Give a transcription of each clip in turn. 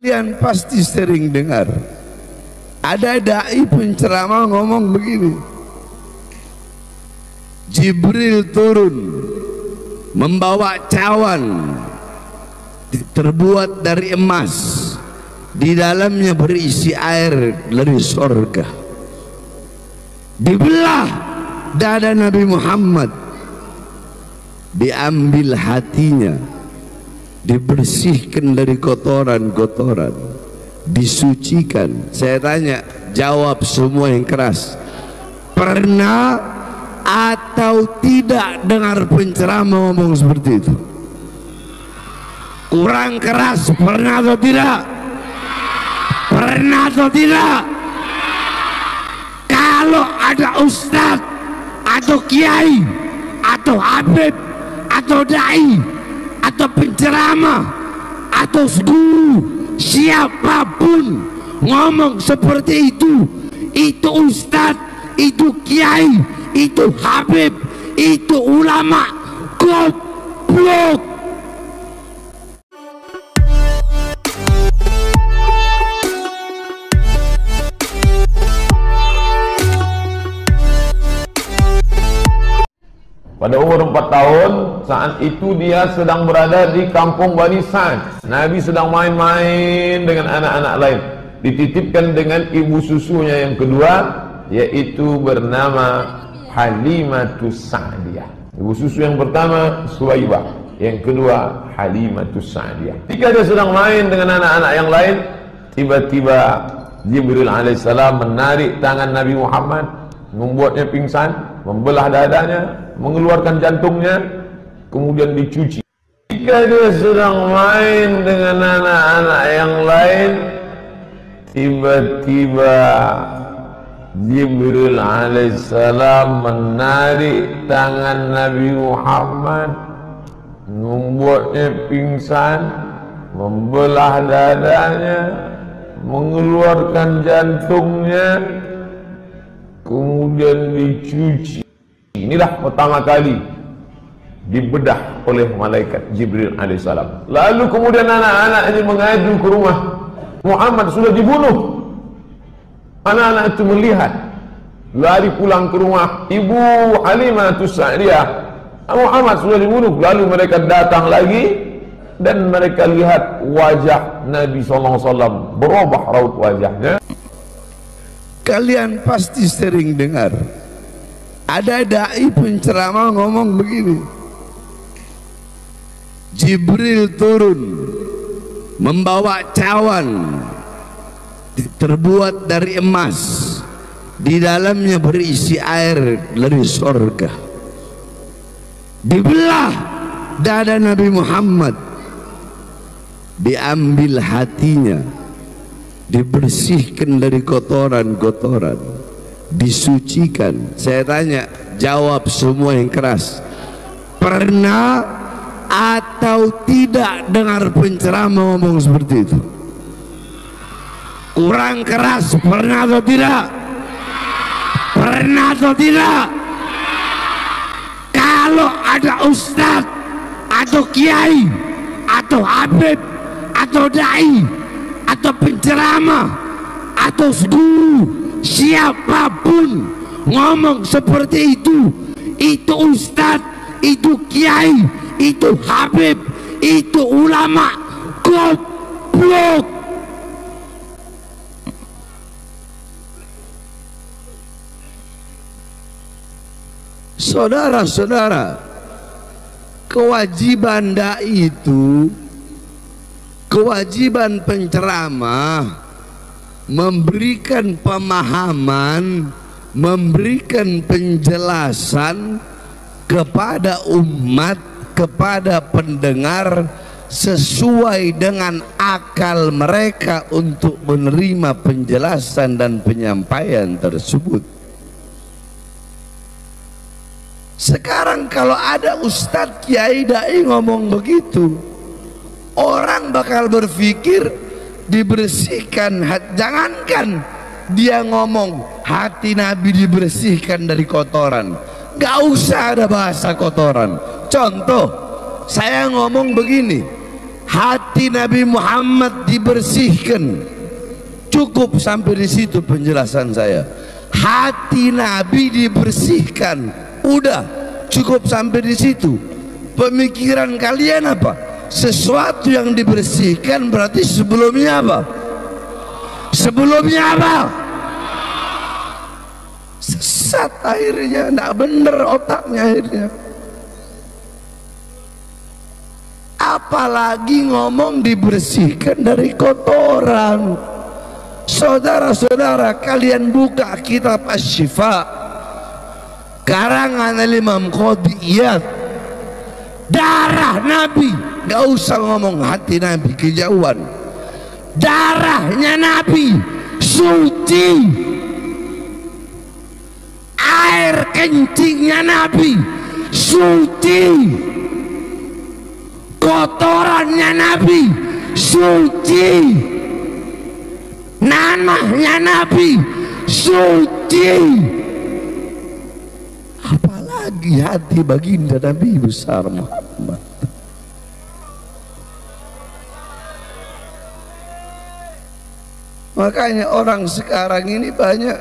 Kalian pasti sering dengar ada dai penceramah ngomong begini, Jibril turun membawa cawan terbuat dari emas, di dalamnya berisi air dari surga. Dibelah dada Nabi Muhammad, diambil hatinya, dibersihkan dari kotoran-kotoran, disucikan. Saya tanya, jawab semua yang keras. Pernah atau tidak dengar penceramah ngomong seperti itu? Kurang keras, pernah atau tidak? Pernah atau tidak? Kalau ada ustadz atau kiai atau habib atau dai atau penceramah atau guru, siapapun ngomong seperti itu ustadz, itu kiai, itu habib, itu ulama, goblok. Pada umur 4 tahun, saat itu dia sedang berada di kampung Bani Sa'd. Nabi sedang main-main dengan anak-anak lain. Dititipkan dengan ibu susunya yang kedua, yaitu bernama Halimatus Sa'diyah. Ibu susu yang pertama Suwaibah, yang kedua Halimatus Sa'diyah. Ketika dia sedang main dengan anak-anak yang lain, tiba-tiba Jibril alaihissalam menarik tangan Nabi Muhammad, membuatnya pingsan, membelah dadanya, mengeluarkan jantungnya, kemudian dicuci. Jika dia sedang main dengan anak-anak yang lain, tiba-tiba Jibril alaihissalam menarik tangan Nabi Muhammad, membuatnya pingsan, membelah dadanya, mengeluarkan jantungnya, kemudian dicuci. Inilah pertama kali dibedah oleh malaikat Jibril alaihissalam. Lalu kemudian anak-anak ini mengadu ke rumah, Muhammad sudah dibunuh. Anak-anak itu melihat, lari pulang ke rumah ibu Halimatus Sa'diyah, Muhammad sudah dibunuh. Lalu mereka datang lagi dan mereka lihat wajah Nabi SAW berubah raut wajahnya. Kalian pasti sering dengar ada dai penceramah ngomong begini, Jibril turun membawa cawan terbuat dari emas, di dalamnya berisi air dari surga. Dibelah dada Nabi Muhammad, diambil hatinya, dibersihkan dari kotoran-kotoran, disucikan. Saya tanya, jawab semua yang keras. Pernah atau tidak dengar penceramah ngomong seperti itu? Kurang keras, pernah atau tidak? Pernah atau tidak? Kalau ada ustadz atau kiai atau habib atau dai atau penceramah atau guru, siapapun ngomong seperti itu ustadz, itu kiai, itu habib, itu ulama, goblok. Saudara-saudara, kewajiban dai itu, kewajiban penceramah memberikan pemahaman, memberikan penjelasan kepada umat, kepada pendengar sesuai dengan akal mereka untuk menerima penjelasan dan penyampaian tersebut. Sekarang kalau ada ustadz, kiai, dai ngomong begitu, orang bakal berpikir dibersihkan hati. Jangankan dia ngomong hati Nabi dibersihkan dari kotoran, gak usah ada bahasa kotoran. Contoh, saya ngomong begini, hati Nabi Muhammad dibersihkan. Cukup sampai di situ penjelasan saya. Hati Nabi dibersihkan, udah cukup sampai di situ. Pemikiran kalian apa? Sesuatu yang dibersihkan berarti sebelumnya apa? Sebelumnya apa? Sesat akhirnya, tidak benar otaknya akhirnya. Apalagi ngomong dibersihkan dari kotoran. Saudara-saudara, kalian buka kitab Asy-Syifa karangan Imam Qadhi Iyad. Darah Nabi, gak usah ngomong hati Nabi, kejauhan. Darahnya Nabi suci, air kencingnya Nabi suci, kotorannya Nabi suci, nanahnya Nabi suci. Apalagi hati baginda Nabi besar Muhammad. Makanya orang sekarang ini banyak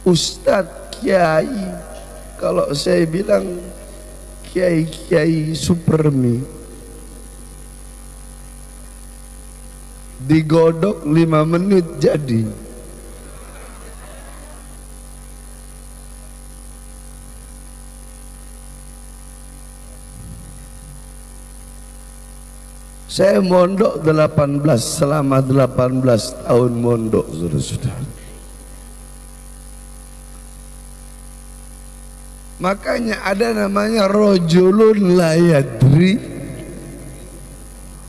ustadz, kiai, kalau saya bilang kiai-kiai supermi, digodok 5 menit jadi. Saya mondok 18, selama 18 tahun mondok, saudara-saudara. Makanya ada namanya rojulun la yadri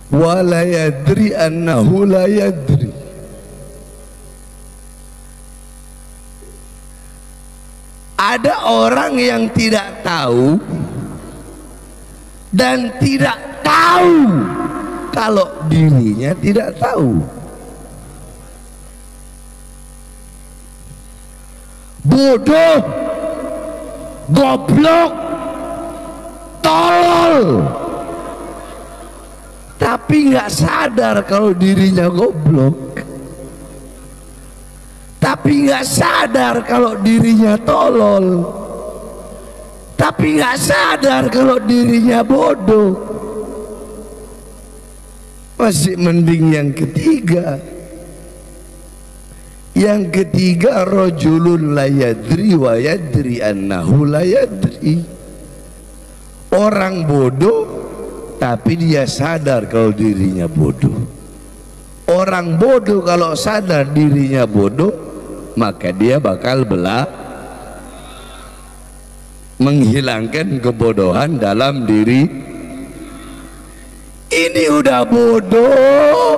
wa la yadri annahu la yadri. Ada orang yang tidak tahu dan tidak tahu kalau dirinya tidak tahu. Bodoh, goblok, tolol, tapi nggak sadar kalau dirinya goblok, tapi nggak sadar kalau dirinya tolol, tapi nggak sadar kalau dirinya bodoh. Masih mending yang ketiga. Yang ketiga, rajulun la yadri wa yadri annahu la yadri. Orang bodoh tapi dia sadar kalau dirinya bodoh. Orang bodoh kalau sadar dirinya bodoh, maka dia bakal menghilangkan kebodohan dalam diri. Ini udah bodoh,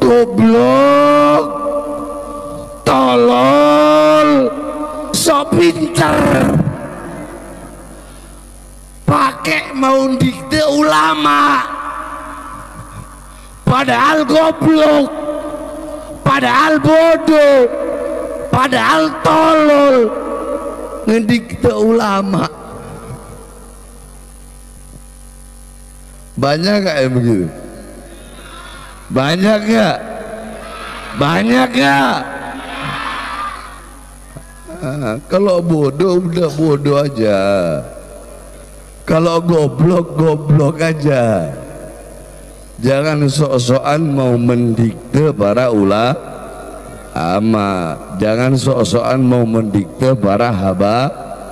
goblok, tolol, so pinter, pakai mau dikte ulama, padahal goblok, padahal bodoh, padahal tolol, ngedikte ulama. Banyak gak yang begitu? Banyak gak? Banyak gak? Kalau bodoh udah bodoh aja, kalau goblok goblok aja. Jangan sok-sokan mau mendikte para ulama, jangan sok-sokan mau mendikte para habaib,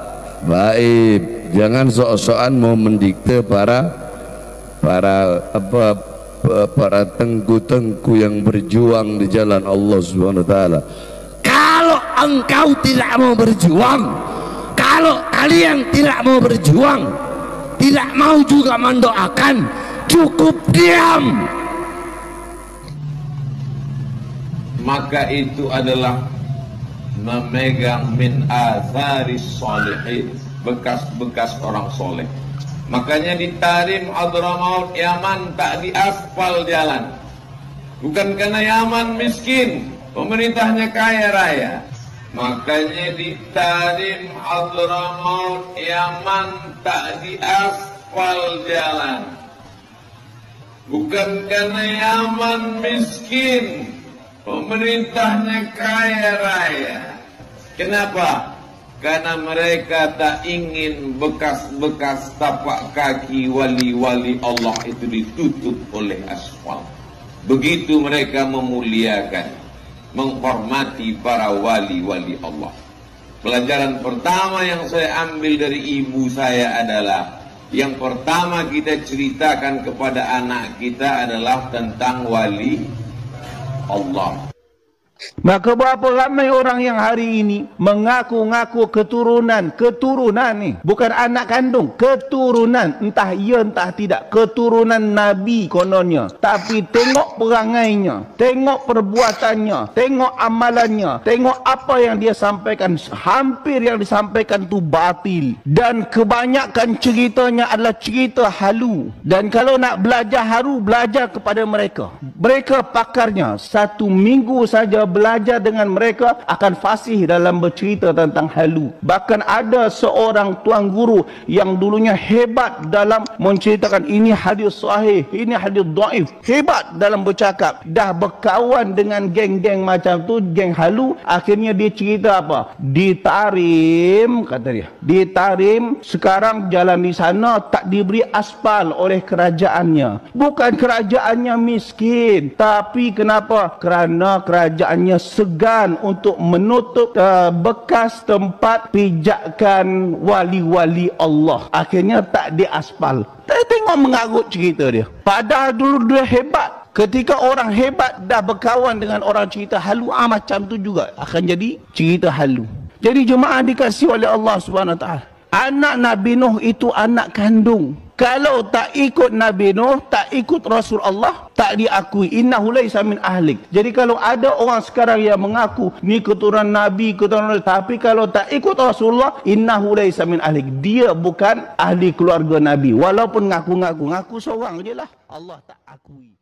jangan sok-sokan mau mendikte para tengku-tengku yang berjuang di jalan Allah Subhanahu wa taala. Kalau engkau tidak mau berjuang, kalau kalian tidak mau berjuang, tidak mau juga mendoakan, cukup diam. Maka itu adalah memegang min atharis sholihin, bekas-bekas orang soleh. Makanya di Tarim Hadramaut Yaman tak diaspal jalan, bukan karena Yaman miskin, pemerintahnya kaya raya. Makanya di Tarim Hadramaut Yaman tak diaspal aspal jalan. Bukan karena Yaman miskin, pemerintahnya kaya raya. Kenapa? Karena mereka tak ingin bekas-bekas tapak kaki wali-wali Allah itu ditutup oleh aspal. Begitu mereka memuliakan, menghormati para wali-wali Allah. Pelajaran pertama yang saya ambil dari ibu saya adalah, yang pertama kita ceritakan kepada anak kita adalah tentang wali Allah. Maka berapa ramai orang yang hari ini mengaku-ngaku keturunan ni, bukan anak kandung, keturunan, entah ya entah tidak, keturunan Nabi kononnya. Tapi tengok perangainya, tengok perbuatannya, tengok amalannya, tengok apa yang dia sampaikan, hampir yang disampaikan tu batil. Dan kebanyakan ceritanya adalah cerita halu. Dan kalau nak belajar halu, belajar kepada mereka. Mereka pakarnya, 1 minggu saja belajar dengan mereka akan fasih dalam bercerita tentang halu. Bahkan ada seorang tuan guru yang dulunya hebat dalam menceritakan ini hadis sahih, ini hadis dhaif, hebat dalam bercakap, dah berkawan dengan geng-geng macam tu, geng halu. Akhirnya dia cerita apa? Ditarim, kata dia, ditarim, sekarang jalan di sana tak diberi aspal oleh kerajaannya. Bukan kerajaannya miskin, tapi kenapa? Kerana kerajaannya segan untuk menutup bekas tempat pijakan wali-wali Allah. Akhirnya tak diaspal. Tengok mengarut cerita dia. Padahal dulu dia hebat. Ketika orang hebat dah berkawan dengan orang cerita halu, macam tu juga akan jadi cerita halu. Jadi jemaah dikasihi oleh Allah Subhanahu Wa Taala, anak Nabi Nuh itu anak kandung. Kalau tak ikut Nabi Nuh, tak ikut Rasul Allah, tak diakui. Innahu laisa min ahlik. Jadi kalau ada orang sekarang yang mengaku ni keturunan Nabi, keturunan, tapi kalau tak ikut Rasulullah, innahu laisa min ahlik. Dia bukan ahli keluarga Nabi. Walaupun ngaku-ngaku, ngaku seorang je lah, Allah tak akui.